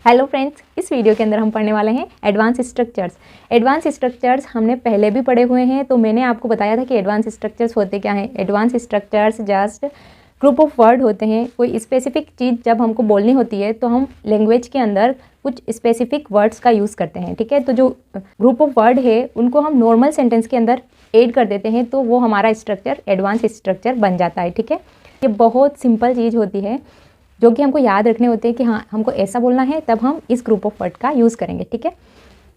Hello friends, इस video के अंदर हम पढ़ने वाले हैं एडवांस स्ट्रक्चर्स। एडवांस स्ट्रक्चर्स हमने पहले भी पढ़े हुए हैं, तो मैंने आपको बताया था कि एडवांस स्ट्रक्चर्स होते क्या हैं। Advance structures just group of word होते हैं। कोई स्पेसिफिक चीज़ जब हमको बोलनी होती है तो हम लैंग्वेज के अंदर कुछ स्पेसिफिक वर्ड्स का यूज़ करते हैं, ठीक है। तो जो ग्रुप ऑफ वर्ड है उनको हम नॉर्मल सेंटेंस के अंदर ऐड कर देते हैं, तो वो हमारा स्ट्रक्चर एडवांस स्ट्रक्चर बन जाता है, ठीक है। ये बहुत सिंपल चीज़ होती है जो कि हमको याद रखने होते हैं कि हाँ हमको ऐसा बोलना है, तब हम इस ग्रुप ऑफ वर्ड का यूज़ करेंगे, ठीक है।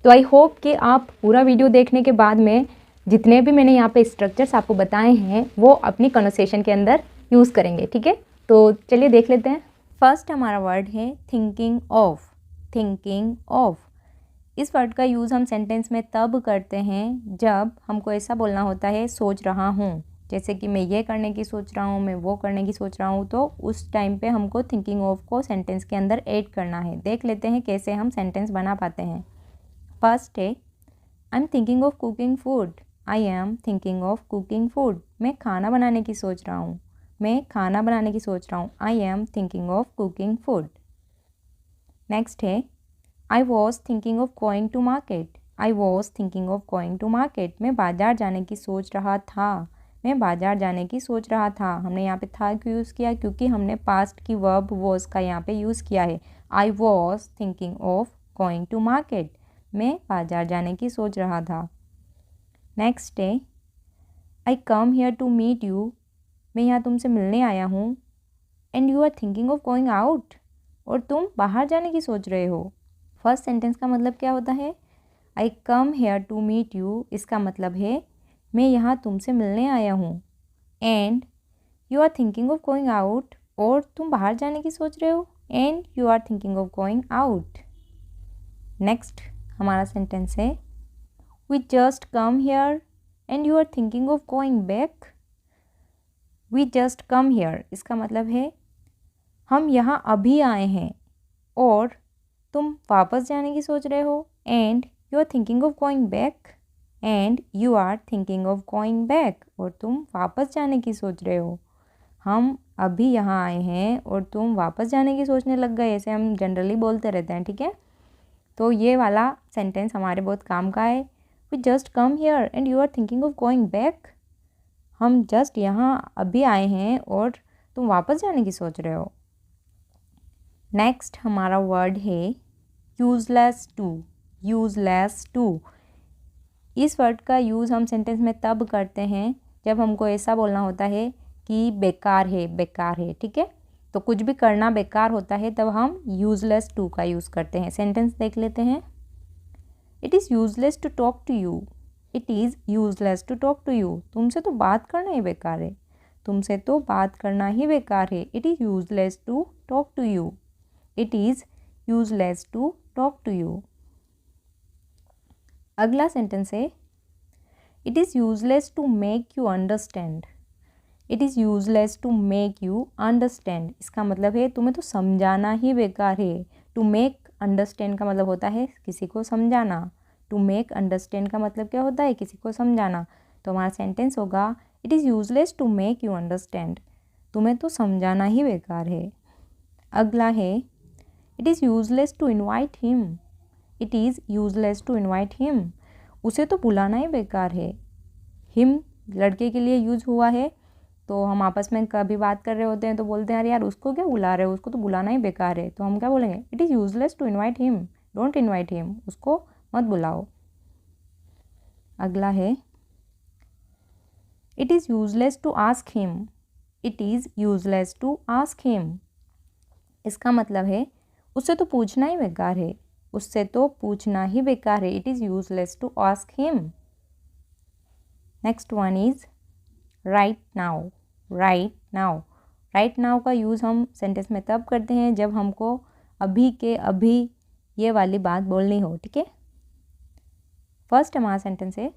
तो आई होप कि आप पूरा वीडियो देखने के बाद में जितने भी मैंने यहाँ पे स्ट्रक्चर्स आपको बताए हैं वो अपनी कन्वर्सेशन के अंदर यूज़ करेंगे, ठीक है। तो चलिए देख लेते हैं। फर्स्ट हमारा वर्ड है थिंकिंग ऑफ। थिंकिंग ऑफ, इस वर्ड का यूज़ हम सेंटेंस में तब करते हैं जब हमको ऐसा बोलना होता है सोच रहा हूँ। जैसे कि मैं ये करने की सोच रहा हूँ, मैं वो करने की सोच रहा हूँ, तो उस टाइम पे हमको थिंकिंग ऑफ को सेंटेंस के अंदर ऐड करना है। देख लेते हैं कैसे हम सेंटेंस बना पाते हैं। फर्स्ट है आई am thinking of cooking food. I am thinking of cooking food, मैं खाना बनाने की सोच रहा हूँ। मैं खाना बनाने की सोच रहा हूँ। I am thinking of cooking food. Next है I was thinking of going to market. I was thinking of going to market, मैं बाजार जाने की सोच रहा था। मैं बाजार जाने की सोच रहा था। हमने यहाँ पे था क्यों यूज़ किया, क्योंकि हमने पास्ट की वर्ब वॉज का यहाँ पे यूज़ किया है। I was thinking of going to market, मैं बाजार जाने की सोच रहा था। नेक्स्ट है I come here to meet you. मैं यहाँ तुमसे मिलने आया हूँ। And you are thinking of going out, और तुम बाहर जाने की सोच रहे हो। फर्स्ट सेंटेंस का मतलब क्या होता है, I come here to meet you, इसका मतलब है मैं यहाँ तुमसे मिलने आया हूँ। And you are thinking of going out, और तुम बाहर जाने की सोच रहे हो। And you are thinking of going out. Next हमारा सेंटेंस है we just come here and you are thinking of going back. We just come here, इसका मतलब है हम यहाँ अभी आए हैं और तुम वापस जाने की सोच रहे हो। And you are thinking of going back. And you are thinking of going back, और तुम वापस जाने की सोच रहे हो। हम अभी यहाँ आए हैं और तुम वापस जाने की सोचने लग गए, ऐसे हम जनरली बोलते रहते हैं, ठीक है। तो ये वाला सेंटेंस हमारे बहुत काम का है। We just come here and you are thinking of going back, हम जस्ट यहाँ अभी आए हैं और तुम वापस जाने की सोच रहे हो। नेक्स्ट हमारा वर्ड है यूजलेस टू। यूजलेस टू, इस वर्ड का यूज़ हम सेंटेंस में तब करते हैं जब हमको ऐसा बोलना होता है कि बेकार है, बेकार है, ठीक है। तो कुछ भी करना बेकार होता है तब हम यूजलेस टू का यूज़ करते हैं। सेंटेंस देख लेते हैं। It is useless to talk to you. It is useless to talk to you, तुमसे तो बात करना ही बेकार है। तुमसे तो बात करना ही बेकार है। It is useless to talk to you. It is useless to talk to you. अगला सेंटेंस है it is useless to make you understand. It is useless to make you understand, इसका मतलब है तुम्हें तो समझाना ही बेकार है। टू मेक अंडरस्टैंड का मतलब होता है किसी को समझाना। टू मेक अंडरस्टैंड का मतलब क्या होता है, किसी को समझाना। तो हमारा सेंटेंस होगा it is useless to make you understand, तुम्हें तो समझाना ही बेकार है। अगला है it is useless to invite him. It is useless to invite him, उसे तो बुलाना ही बेकार है। हिम लड़के के लिए यूज़ हुआ है, तो हम आपस में कभी बात कर रहे होते हैं तो बोलते हैं अरे यार उसको क्या बुला रहे हो, उसको तो बुलाना ही बेकार है। तो हम क्या बोलेंगे, it is useless to invite him, don't invite him, उसको मत बुलाओ। अगला है it is useless to ask him. It is useless to ask him, इसका मतलब है उससे तो पूछना ही बेकार है। उससे तो पूछना ही बेकार है। It is useless to ask him. Next one is right now. Right now, right now का यूज़ हम सेंटेंस में तब करते हैं जब हमको अभी के अभी ये वाली बात बोलनी हो, ठीक है। फर्स्ट हमारा सेंटेंस है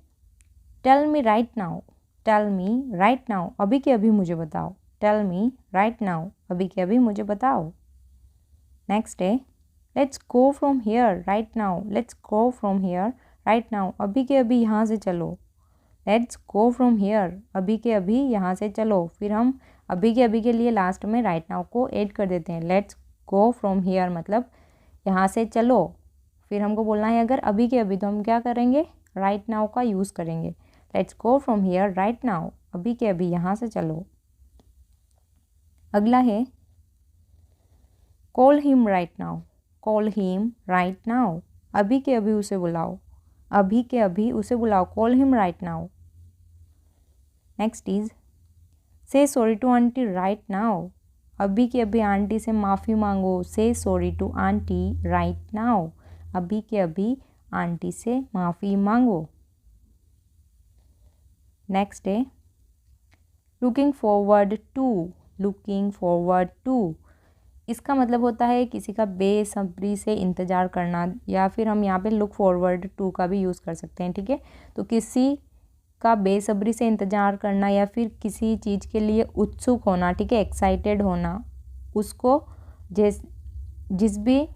tell me right now. Tell me right now, अभी के अभी मुझे बताओ। टेल मी राइट नाउ, अभी के अभी मुझे बताओ। नेक्स्ट है let's go from here right now. Let's go from here right now, अभी के अभी यहाँ से चलो। लेट्स गो फ्रॉम हेयर, अभी के अभी यहाँ से चलो। फिर हम अभी के लिए लास्ट में राइट नाउ को ऐड कर देते हैं। लेट्स गो फ्रॉम हेयर मतलब यहाँ से चलो, फिर हमको बोलना है अगर अभी के अभी, तो हम क्या करेंगे, राइट नाउ का यूज़ करेंगे। Let's go from here right now, अभी के अभी यहाँ से चलो। अगला है call him right now, call him right now, अभी के अभी उसे बुलाओ, अभी के अभी उसे बुलाओ, call him right now. Next is say sorry to aunty right now, अभी के अभी आंटी से माफ़ी मांगो, say sorry to aunty right now, अभी के अभी आंटी से माफ़ी मांगो। नेक्स्ट है looking forward to, looking forward to, इसका मतलब होता है किसी का बेसब्री से इंतज़ार करना, या फिर हम यहाँ पे लुक फॉरवर्ड टू का भी यूज़ कर सकते हैं, ठीक है। तो किसी का बेसब्री से इंतज़ार करना या फिर किसी चीज़ के लिए उत्सुक होना, ठीक है, एक्साइटेड होना, उसको जिस भी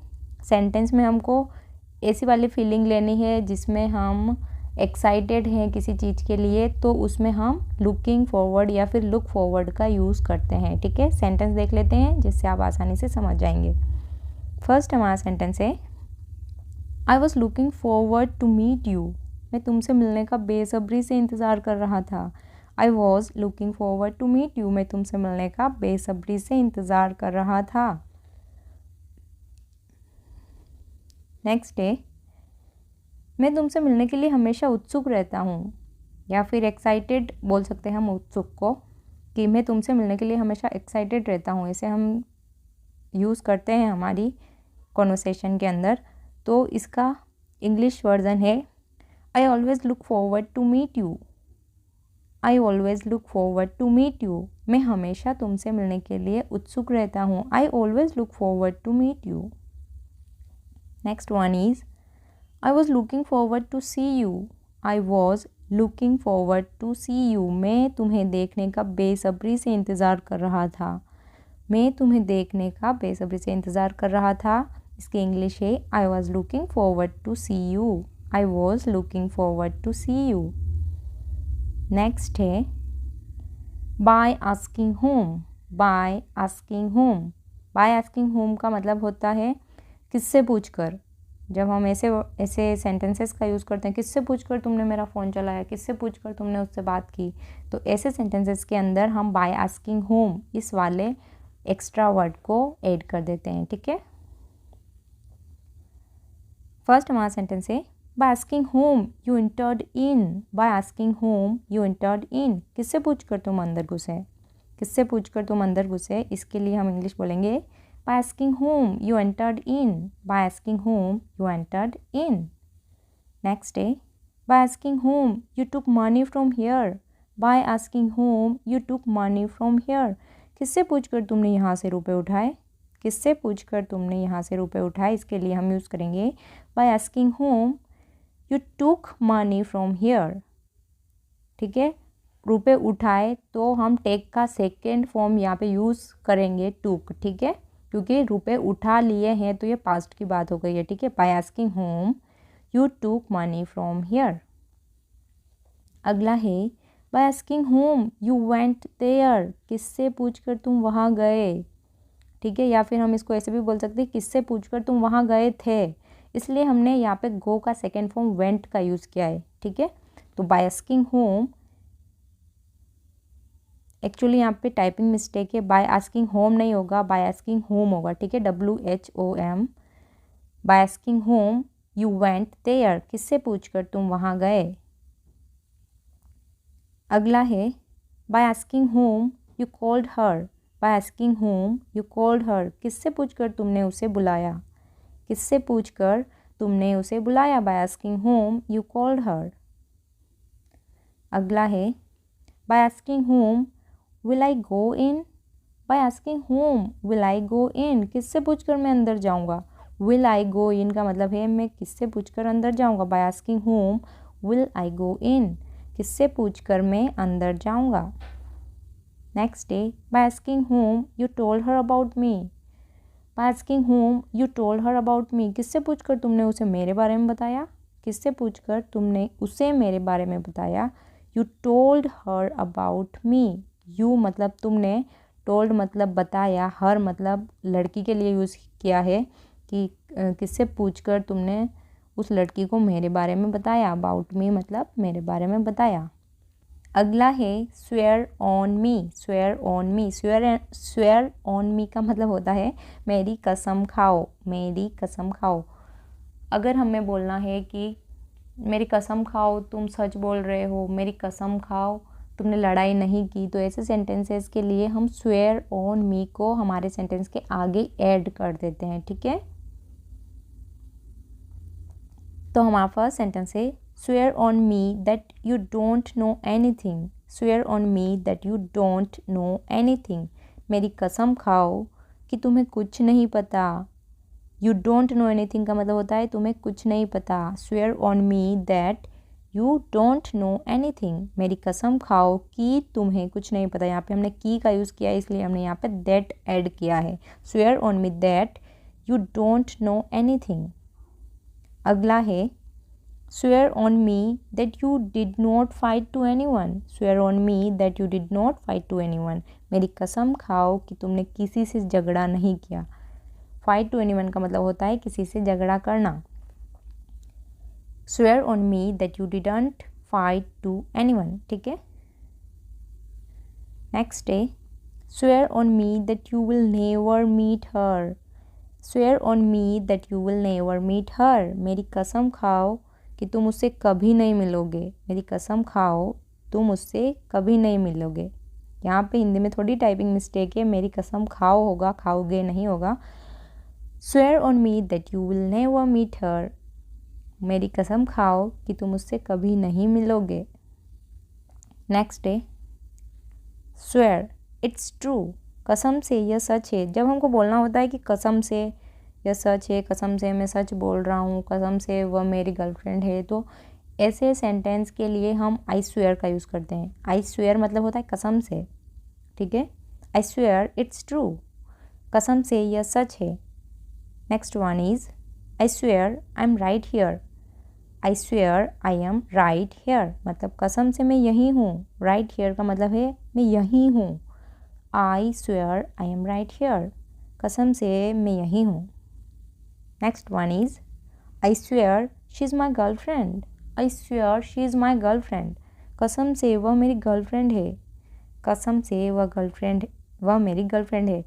सेंटेंस में हमको ऐसी वाली फीलिंग लेनी है जिसमें हम एक्साइटेड हैं किसी चीज़ के लिए, तो उसमें हम लुकिंग फॉरवर्ड या फिर लुक फॉरवर्ड का यूज़ करते हैं, ठीक है। सेंटेंस देख लेते हैं जिससे आप आसानी से समझ जाएंगे। फर्स्ट हमारा सेंटेंस है I was looking forward to meet you, मैं तुमसे मिलने का बेसब्री से इंतज़ार कर रहा था। I was looking forward to meet you, मैं तुमसे मिलने का बेसब्री से इंतज़ार कर रहा था। नेक्स्ट है मैं तुमसे मिलने के लिए हमेशा उत्सुक रहता हूँ, या फिर एक्साइटेड बोल सकते हैं हम उत्सुक को, कि मैं तुमसे मिलने के लिए हमेशा एक्साइटेड रहता हूँ, इसे हम यूज़ करते हैं हमारी कॉन्वर्सेशन के अंदर। तो इसका इंग्लिश वर्जन है I always look forward to meet you, I always look forward to meet you, मैं हमेशा तुमसे मिलने के लिए उत्सुक रहता हूँ, I always look forward to meet you. Next one is I was looking forward to see you, I was looking forward to see you, मैं तुम्हें देखने का बेसब्री से इंतज़ार कर रहा था, मैं तुम्हें देखने का बेसब्री से इंतज़ार कर रहा था। इसकी इंग्लिश है I was looking forward to see you, I was looking forward to see you. Next है by asking whom, by asking whom, by asking whom का मतलब होता है किससे पूछकर। जब हम ऐसे सेंटेंसेस का यूज़ करते हैं, किससे पूछकर तुमने मेरा फ़ोन चलाया, किससे पूछकर तुमने उससे बात की, तो ऐसे सेंटेंसेस के अंदर हम बाय आस्किंग होम इस वाले एक्स्ट्रा वर्ड को ऐड कर देते हैं, ठीक है। फर्स्ट हमारा सेंटेंस है by asking home you entered in, by asking home you entered in, किससे पूछकर तुम अंदर घुसे, किससे पूछकर तुम अंदर घुसे, इसके लिए हम इंग्लिश बोलेंगे by asking whom you entered in, by asking whom you entered in. Next day, by asking whom you took money from here, by asking whom you took money from here, किससे पूछकर तुमने यहाँ से रुपए उठाए, किससे पूछकर तुमने यहाँ से रुपए उठाए, इसके लिए हम यूज़ करेंगे by asking whom you took money from here, ठीक है। रुपए उठाए तो हम टेक का सेकेंड फॉर्म यहाँ पे यूज़ करेंगे took, ठीक है, क्योंकि रुपए उठा लिए हैं तो ये पास्ट की बात हो गई है, ठीक है। By asking home you took money from here. अगला है by asking home you went there, किससे पूछकर तुम वहाँ गए, ठीक है, या फिर हम इसको ऐसे भी बोल सकते हैं किससे पूछकर तुम वहाँ गए थे, इसलिए हमने यहाँ पे गो का सेकेंड फॉर्म वेंट का यूज़ किया है, ठीक है। तो बाय आस्किंग होम, एक्चुअली यहाँ पे टाइपिंग मिस्टेक है, बाय आस्किंग होम नहीं होगा, बाय आस्किंग होम होगा, ठीक है, WHOM। By asking home you went there, किससे पूछकर तुम वहाँ गए। अगला है by asking home you called her, by asking home you called her, किससे पूछकर तुमने उसे बुलाया, किससे पूछकर तुमने उसे बुलाया, by asking home you called her. अगला है by asking whom will I go in, by asking whom will I go in, किससे पूछकर मैं अंदर जाऊंगा, विल आई गो इन का मतलब है मैं किससे पूछकर अंदर जाऊंगा, by asking whom will I go in, किससे पूछकर मैं अंदर जाऊंगा। Next day by asking home you told her about me, by asking home you told her about me, किससे पूछकर तुमने उसे मेरे बारे में बताया, किससे पूछकर तुमने उसे मेरे बारे में बताया। You told her about me, you मतलब तुमने, टोल्ड मतलब बताया, हर मतलब लड़की के लिए यूज़ किया है, कि किससे पूछकर तुमने उस लड़की को मेरे बारे में बताया। अबाउट मी मतलब मेरे बारे में बताया। अगला है swear on me. Swear on me, swear on मी का मतलब होता है मेरी कसम खाओ, मेरी कसम खाओ। अगर हमें बोलना है कि मेरी कसम खाओ तुम सच बोल रहे हो, मेरी कसम खाओ तुमने लड़ाई नहीं की, तो ऐसे सेंटेंसेस के लिए हम स्वेयर ऑन मी को हमारे सेंटेंस के आगे ऐड कर देते हैं, ठीक है। तो हमारा फर्स्ट सेंटेंस है swear on me that you don't know anything. Swear on me that you don't know anything, मेरी कसम खाओ कि तुम्हें कुछ नहीं पता। यू डोंट नो एनीथिंग का मतलब होता है तुम्हें कुछ नहीं पता। Swear on me that you don't know anything, मेरी कसम खाओ कि तुम्हें कुछ नहीं पता। यहाँ पे हमने की का यूज़ किया है, इसलिए हमने यहाँ पे दैट ऐड किया है। Swear on me that you don't know anything. अगला है swear on me that you did not fight to anyone. Swear on me that you did not fight to anyone, मेरी कसम खाओ कि तुमने किसी से झगड़ा नहीं किया। फाइट टू एनीवन का मतलब होता है किसी से झगड़ा करना। Swear on me that you didn't fight to anyone, ठीक है। नेक्स्ट है swear on me that you will never meet her. Swear on me that you will never meet her, मेरी कसम खाओ कि तुम उससे कभी नहीं मिलोगे। मेरी कसम खाओ तुम उससे कभी नहीं मिलोगे। यहाँ पे हिंदी में थोड़ी टाइपिंग मिस्टेक है, मेरी कसम खाओ होगा, खाओगे नहीं होगा। Swear on me that you will never meet her, मेरी कसम खाओ कि तुम उससे कभी नहीं मिलोगे। नेक्स्ट है स्वेयर इट्स ट्रू। कसम से यह सच है। जब हमको बोलना होता है कि कसम से यह सच है, कसम से मैं सच बोल रहा हूँ, कसम से वह मेरी गर्लफ्रेंड है, तो ऐसे सेंटेंस के लिए हम आई स्वेयर का यूज़ करते हैं। आई स्वेयर मतलब होता है कसम से, ठीक है। आई स्वेयर इट्स ट्रू, कसम से यह सच है। Next one is I swear I M right here. I swear I M right here, मतलब कसम से मैं यहीं हूँ। राइट हियर का मतलब है मैं यहीं हूँ। आई swear I M right here, कसम से मैं यहीं हूँ। Next one is I swear she is my girlfriend. I swear she is my girlfriend, कसम से वह मेरी गर्लफ्रेंड है। कसम से वह मेरी गर्लफ्रेंड है।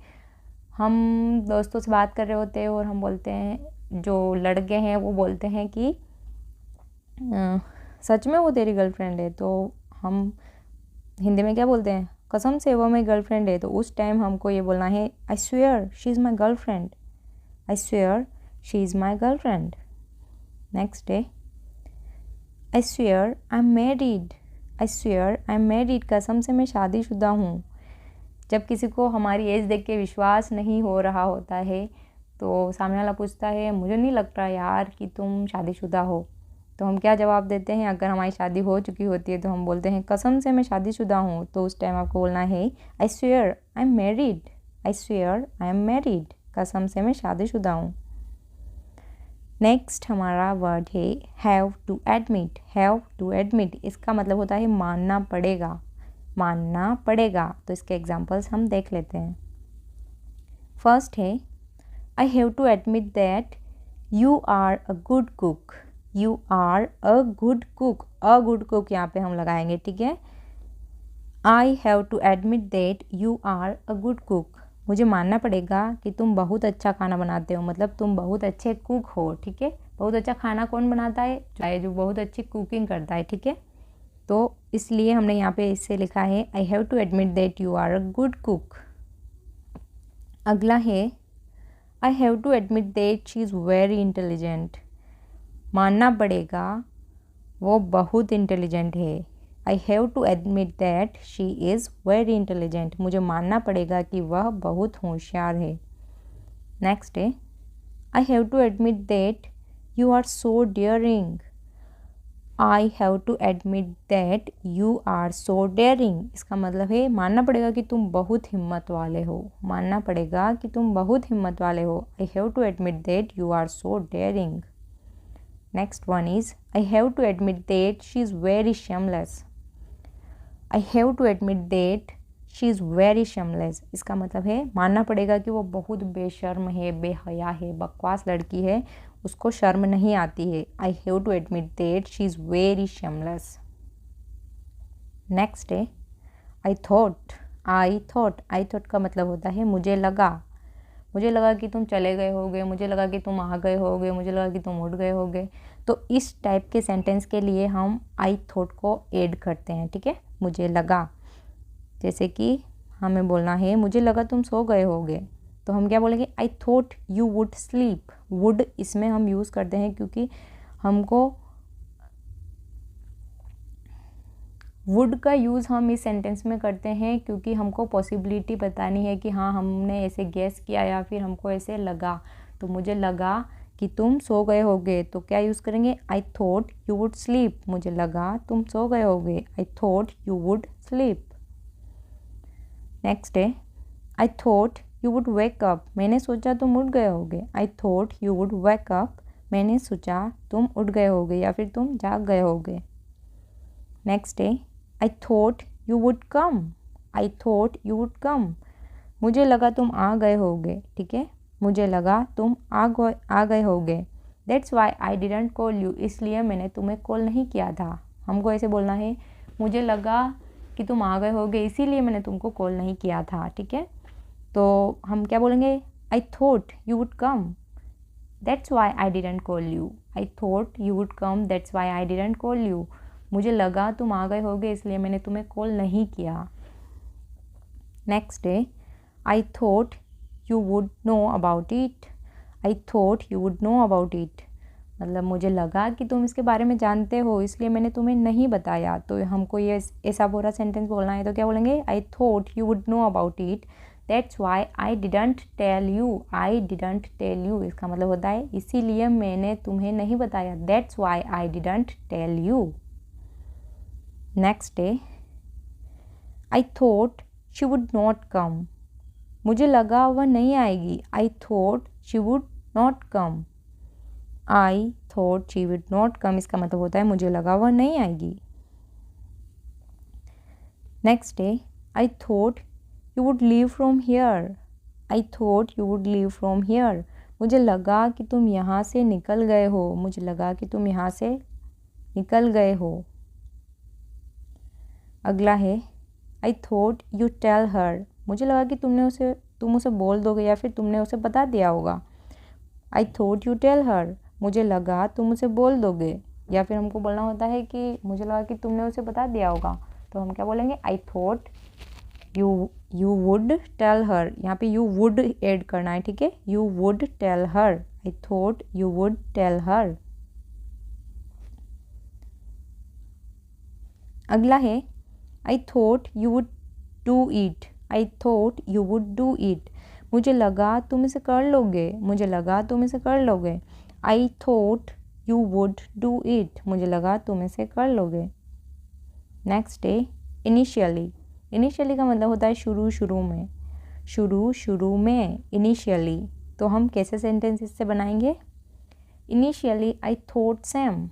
हम दोस्तों से बात कर रहे होते हैं और हम बोलते हैं, जो लड़के हैं वो बोलते हैं कि सच में वो तेरी गर्लफ्रेंड है, तो हम हिंदी में क्या बोलते हैं, कसम से वो मेरी गर्लफ्रेंड है। तो उस टाइम हमको ये बोलना है I swear she is my girlfriend. I swear she is my girlfriend. Next है I swear I am married. I swear I am married, कसम से मैं शादीशुदा हूँ। जब किसी को हमारी एज देख के विश्वास नहीं हो रहा होता है तो सामने वाला पूछता है मुझे नहीं लगता यार कि तुम शादीशुदा हो, तो हम क्या जवाब देते हैं। अगर हमारी शादी हो चुकी होती है तो हम बोलते हैं कसम से मैं शादीशुदा हूँ, तो उस टाइम आपको बोलना है I swear I am married. I swear I am married, कसम से मैं शादीशुदा हूँ। नेक्स्ट हमारा वर्ड है have to admit. Have to admit, इसका मतलब होता है मानना पड़ेगा, मानना पड़ेगा। तो इसके एग्जांपल्स हम देख लेते हैं। फर्स्ट है I have to admit that you are a good cook. You are a good cook, a good cook यहाँ पे हम लगाएंगे, ठीक है। I have to admit that you are a good cook, मुझे मानना पड़ेगा कि तुम बहुत अच्छा खाना बनाते हो, मतलब तुम बहुत अच्छे कुक हो, ठीक है। बहुत अच्छा खाना कौन बनाता है, जो बहुत अच्छी कुकिंग करता है, ठीक है। तो इसलिए हमने यहाँ पे इससे लिखा है I have to admit that you are a good cook. अगला है I have to admit that she is very intelligent. मानना पड़ेगा वो बहुत इंटेलिजेंट है। I have to admit that she is very intelligent, मुझे मानना पड़ेगा कि वह बहुत होशियार है। नेक्स्ट है I have to admit that you are so daring. I have to admit that you are so daring, इसका मतलब है मानना पड़ेगा कि तुम बहुत हिम्मत वाले हो। मानना पड़ेगा कि तुम बहुत हिम्मत वाले हो। I have to admit that you are so daring. Next one is I have to admit that she is very shameless. I have to admit that she is very shameless, इसका मतलब है मानना पड़ेगा कि वो बहुत बेशर्म है, बेहया है, बकवास लड़की है, उसको शर्म नहीं आती है। I have to admit that she is very shameless. Next है आई थॉट। आई थॉट का मतलब होता है मुझे लगा। मुझे लगा कि तुम चले गए होगे, मुझे लगा कि तुम आ गए होगे, मुझे लगा कि तुम उठ गए होगे। तो इस टाइप के सेंटेंस के लिए हम आई थॉट को ऐड करते हैं, ठीक है। मुझे लगा, जैसे कि हमें बोलना है मुझे लगा तुम सो गए होगे, तो हम क्या बोलेंगे, I thought you would sleep. Would इसमें हम यूज़ करते हैं क्योंकि हमको वुड का यूज़ हम इस सेंटेंस में करते हैं क्योंकि हमको पॉसिबिलिटी बतानी है कि हाँ हमने ऐसे गेस किया या फिर हमको ऐसे लगा। तो मुझे लगा कि तुम सो गए होगे, तो क्या यूज़ करेंगे, I thought you would sleep. मुझे लगा तुम सो गए होगे, I thought you would sleep. Next है I thought you would wake up. मैंने सोचा तुम उठ गए होगे, I thought you would wake up. मैंने सोचा तुम उठ गए होगे या फिर तुम जाग गए होगे। नेक्स्ट है I thought you would come. I thought you would come. मुझे लगा तुम आ गए होगे, ठीक है। मुझे लगा तुम आ गए होगे। That's why I didn't call you. इसलिए मैंने तुम्हें कॉल नहीं किया था। हमको ऐसे बोलना है, मुझे लगा कि तुम आ गए होगे इसीलिए मैंने तुमको कॉल नहीं किया था, ठीक है। तो हम क्या बोलेंगे, I thought you would come, that's why I didn't call you. I thought you would come, that's why I didn't call you. मुझे लगा तुम आ गए होगे इसलिए मैंने तुम्हें कॉल नहीं किया। नेक्स्ट है I thought you would know about it. I thought you would know about it, मतलब मुझे लगा कि तुम इसके बारे में जानते हो इसलिए मैंने तुम्हें नहीं बताया। तो हमको ये ऐसा पूरा सेंटेंस बोलना है, तो क्या बोलेंगे, I thought you would know about it, that's why I didn't tell you. I didn't tell you, इसका मतलब होता है इसीलिए मैंने तुम्हें नहीं बताया। That's why I didn't tell you. Next है I thought she would not come. मुझे लगा वह नहीं आएगी, I thought she would not come. I thought she would not come, इसका मतलब होता है मुझे लगा वह नहीं आएगी। नेक्स्ट है I thought you would leave from here. I thought you would leave from here. मुझे लगा कि तुम यहाँ से निकल गए हो। मुझे लगा कि तुम यहाँ से निकल गए हो। अगला है I thought you tell her. मुझे लगा कि तुम उसे बोल दोगे या फिर तुमने उसे बता दिया होगा। I thought you tell her, मुझे लगा तुम उसे बोल दोगे, या फिर हमको बोलना होता है कि मुझे लगा कि तुमने उसे बता दिया होगा, तो हम क्या बोलेंगे, I thought you would tell her. यहाँ पे यू वुड ऐड करना है, ठीक है, you would tell her. I thought you would tell her. अगला है I thought you would do it. I thought you would do it, मुझे लगा तुम इसे कर लोगे। मुझे लगा तुम इसे कर लोगे। आई thought you would do it, मुझे लगा तुम इसे कर लोगे। नेक्स्ट है इनिशियली। इनिशियली का मतलब होता है शुरू शुरू में। शुरू शुरू में, इनिशियली। तो हम कैसे सेंटेंस इससे बनाएंगे, इनिशियली आई थॉट सेम।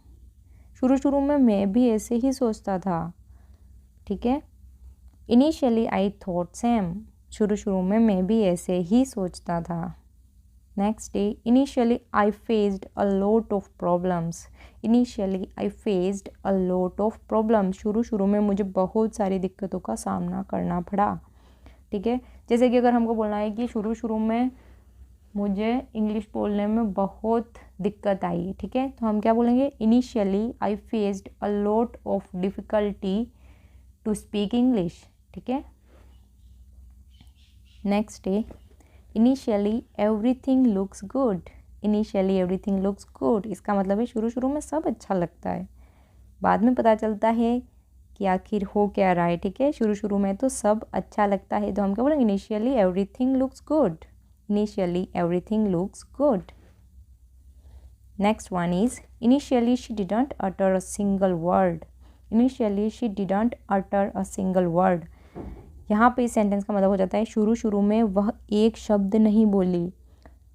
शुरू शुरू में मैं भी ऐसे ही सोचता था, ठीक है। इनिशियली आई थॉट सेम, शुरू शुरू में मैं भी ऐसे ही सोचता था। Next day initially I faced a lot of problems. Initially I faced a lot of problems, शुरू शुरू में मुझे बहुत सारी दिक्कतों का सामना करना पड़ा, ठीक है। जैसे कि अगर हमको बोलना है कि शुरू शुरू में मुझे इंग्लिश बोलने में बहुत दिक्कत आई, ठीक है, तो हम क्या बोलेंगे, initially I faced a lot of difficulty to speak English, ठीक है। नेक्स्ट है initially everything looks good. Initially everything looks good, इसका मतलब है शुरू शुरू में सब अच्छा लगता है, बाद में पता चलता है कि आखिर हो क्या रहा है, ठीक है। शुरू शुरू में तो सब अच्छा लगता है, तो हम क्या बोलेंगे, initially everything looks good. Initially everything looks good. Next one is initially she didn't utter a single word. Initially she didn't utter a single word, यहाँ पे इस सेंटेंस का मतलब हो जाता है शुरू शुरू में वह एक शब्द नहीं बोली।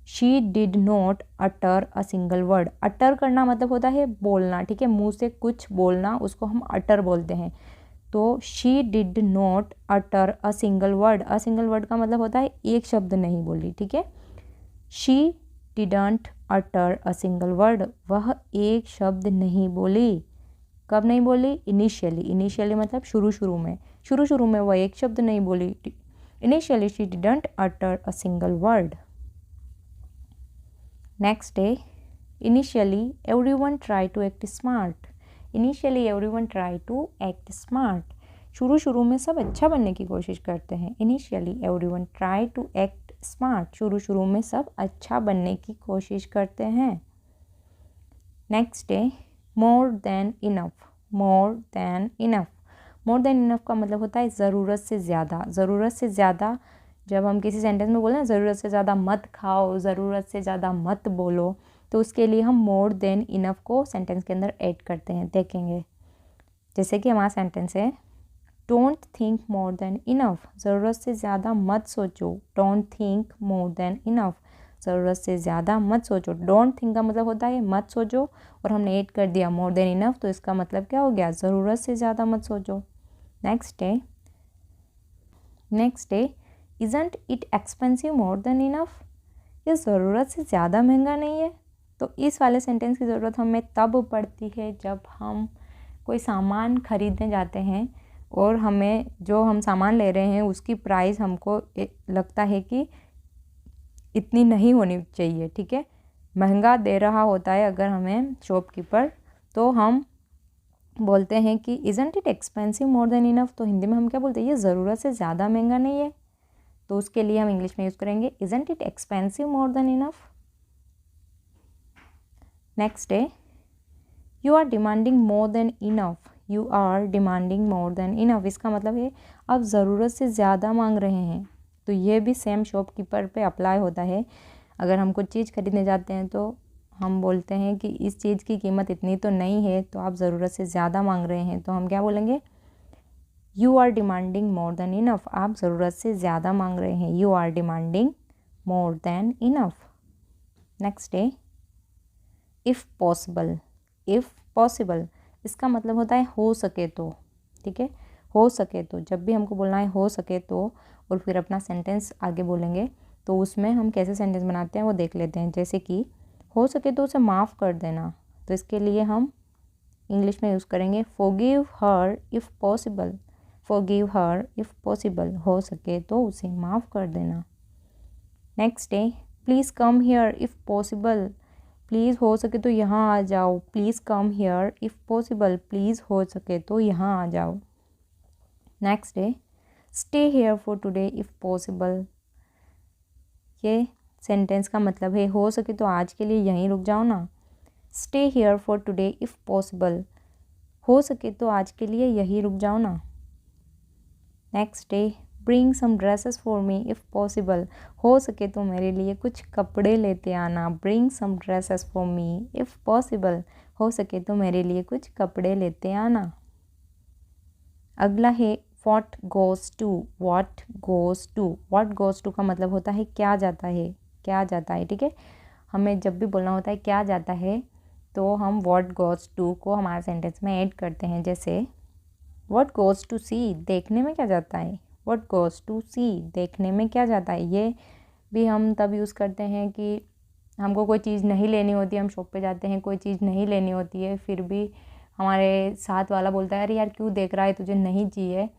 She did not utter a single word. Utter करना मतलब होता है बोलना, ठीक है, मुंह से कुछ बोलना, उसको हम अटर बोलते हैं। तो she did not utter a single word. A single word का मतलब होता है एक शब्द नहीं बोली, ठीक है। She didn't utter a single word, वह एक शब्द नहीं बोली। कब नहीं बोली? इनिशियली। इनिशियली मतलब शुरू शुरू में वह एक शब्द नहीं बोली। Initially she didn't utter a single word. Next है initially everyone try to act smart. Initially everyone try to act smart, शुरू में सब अच्छा बनने की कोशिश करते हैं। Initially everyone try to act smart, शुरू में सब अच्छा बनने की कोशिश करते हैं। नेक्स्ट है मोर देन इनफ। मोर देन इनफ, मोर देन इनफ का मतलब होता है ज़रूरत से ज़्यादा। ज़रूरत से ज़्यादा जब हम किसी सेंटेंस में बोले ना, ज़रूरत से ज़्यादा मत खाओ, ज़रूरत से ज़्यादा मत बोलो, तो उसके लिए हम मोर देन इनफ को सेंटेंस के अंदर ऐड करते हैं। देखेंगे जैसे कि हमारा सेंटेंस है don't think more than enough, ज़रूरत से ज़्यादा मत सोचो। Don't think more than enough, ज़रूरत से ज़्यादा मत सोचो। डोंट थिंक का मतलब होता है मत सोचो, और हमने ऐड कर दिया मोर देन इनफ, तो इसका मतलब क्या हो गया? ज़रूरत से ज़्यादा मत सोचो। नेक्स्ट है isn't it expensive more than enough, ये ज़रूरत से ज़्यादा महंगा नहीं है। तो इस वाले सेंटेंस की ज़रूरत हमें तब पड़ती है जब हम कोई सामान खरीदने जाते हैं और हमें जो हम सामान ले रहे हैं उसकी प्राइस हमको लगता है कि इतनी नहीं होनी चाहिए, ठीक है। महंगा दे रहा होता है अगर हमें शॉपकीपर, तो हम बोलते हैं कि isn't it expensive more than enough, तो हिंदी में हम क्या बोलते हैं? ये ज़रूरत से ज़्यादा महंगा नहीं है। तो उसके लिए हम इंग्लिश में यूज़ करेंगे isn't it expensive more than enough. Next है you are demanding more than enough. You are demanding more than enough, इसका मतलब है आप ज़रूरत से ज़्यादा मांग रहे हैं। तो ये भी सेम शॉपकीपर पे अप्लाई होता है। अगर हम कुछ चीज़ खरीदने जाते हैं तो हम बोलते हैं कि इस चीज़ की कीमत इतनी तो नहीं है, तो आप ज़रूरत से ज़्यादा मांग रहे हैं, तो हम क्या बोलेंगे? You are demanding more than enough, आप ज़रूरत से ज़्यादा मांग रहे हैं। You are demanding more than enough. Next है इफ़ पॉसिबल। इफ़ पॉसिबल, इसका मतलब होता है हो सके तो, ठीक है। हो सके तो, जब भी हमको बोलना है हो सके तो, और फिर अपना सेंटेंस आगे बोलेंगे, तो उसमें हम कैसे सेंटेंस बनाते हैं वो देख लेते हैं। जैसे कि हो सके तो उसे माफ़ कर देना, तो इसके लिए हम इंग्लिश में यूज़ करेंगे forgive her if possible. Forgive her if possible, हो सके तो उसे माफ़ कर देना। नेक्स्ट है please come here if possible. Please हो सके तो यहाँ आ जाओ। Please come here if possible, please हो सके तो यहाँ आ जाओ। नेक्स्ट है stay here for today if possible. ये सेंटेंस का मतलब है हो सके तो आज के लिए यहीं रुक जाओ ना। Stay here for today if possible, हो सके तो आज के लिए यहीं रुक जाओ ना। नेक्स्ट है bring some dresses for me if possible. हो सके तो मेरे लिए कुछ कपड़े लेते आना। Bring some dresses for me if possible, हो सके तो मेरे लिए कुछ कपड़े लेते आना। अगला है what goes to. What goes to, what goes to का मतलब होता है क्या जाता है, क्या जाता है, ठीक है। हमें जब भी बोलना होता है क्या जाता है, तो हम व्हाट गोज़ टू को हमारे सेंटेंस में ऐड करते हैं। जैसे व्हाट गोज़ टू सी, देखने में क्या जाता है। व्हाट गोज़ टू सी, देखने में क्या जाता है। ये भी हम तब यूज़ करते हैं कि हमको कोई चीज़ नहीं लेनी होती, हम शॉप पे जाते हैं, कोई चीज़ नहीं लेनी होती है, फिर भी हमारे साथ वाला बोलता है अरे यार क्यों देख रहा है, तुझे नहीं चाहिए,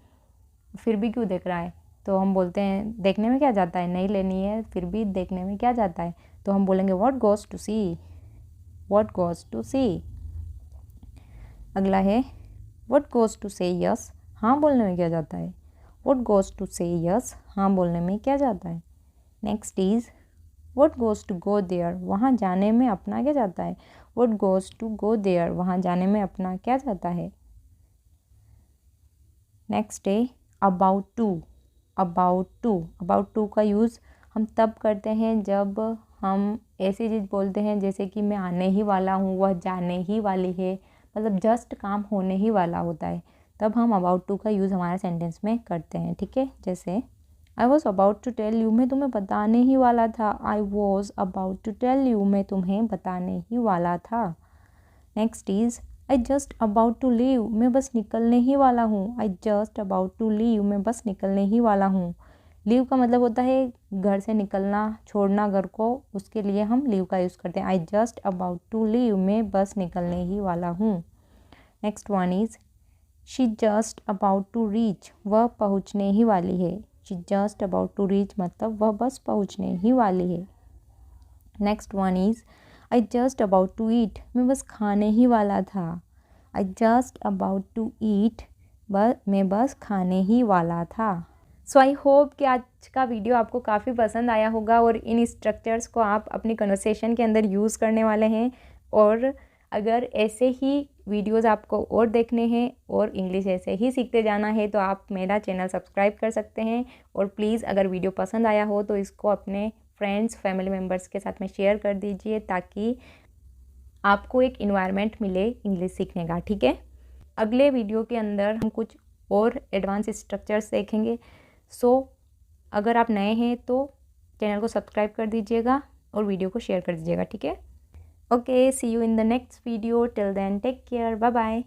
फिर भी क्यों देख रहा है। तो हम बोलते हैं देखने में क्या जाता है, नहीं लेनी है फिर भी देखने में क्या जाता है, तो हम बोलेंगे what goes to see. What goes to see. अगला है what goes to say yes, हाँ बोलने में क्या जाता है। What goes to say yes, हाँ बोलने में क्या जाता है। Next is what goes to go there, वहाँ जाने में अपना क्या जाता है। What goes to go there, वहाँ जाने में अपना क्या जाता है। नेक्स्ट है about to. About to, about to का यूज़ हम तब करते हैं जब हम ऐसी चीज़ बोलते हैं जैसे कि मैं आने ही वाला हूँ, वह जाने ही वाली है, मतलब जस्ट काम होने ही वाला होता है, तब हम अबाउट टू का यूज़ हमारे सेंटेंस में करते हैं, ठीक है। जैसे I was about to tell you, मैं तुम्हें बताने ही वाला था। I was about to tell you, मैं तुम्हें बताने ही वाला था। Next is I just about to leave, मैं बस निकलने ही वाला हूँ। I just about to leave, मैं बस निकलने ही वाला हूँ। लीव का मतलब होता है घर से निकलना, छोड़ना घर को, उसके लिए हम लीव का यूज़ करते हैं। I just about to leave, मैं बस निकलने ही वाला हूँ। Next one is she just about to reach, वह पहुँचने ही वाली है। She just about to reach मतलब वह बस पहुँचने ही वाली है। Next one is I just about to eat, मैं बस खाने ही वाला था। I just about to eat, मैं बस खाने ही वाला था। सो आई होप कि आज का वीडियो आपको काफ़ी पसंद आया होगा और इन स्ट्रक्चर्स को आप अपनी कन्वर्सेशन के अंदर यूज़ करने वाले हैं। और अगर ऐसे ही वीडियोज़ आपको और देखने हैं और इंग्लिश ऐसे ही सीखते जाना है तो आप मेरा चैनल सब्सक्राइब कर सकते हैं। और प्लीज़ अगर वीडियो पसंद आया हो तो इसको अपने फ्रेंड्स, फैमिली मेम्बर्स के साथ में शेयर कर दीजिए ताकि आपको एक इन्वायरमेंट मिले इंग्लिश सीखने का, ठीक है। अगले वीडियो के अंदर हम कुछ और एडवांस स्ट्रक्चर्स देखेंगे। सो अगर आप नए हैं तो चैनल को सब्सक्राइब कर दीजिएगा और वीडियो को शेयर कर दीजिएगा, ठीक है। Okay, see you in the next video. Till then take care, bye bye.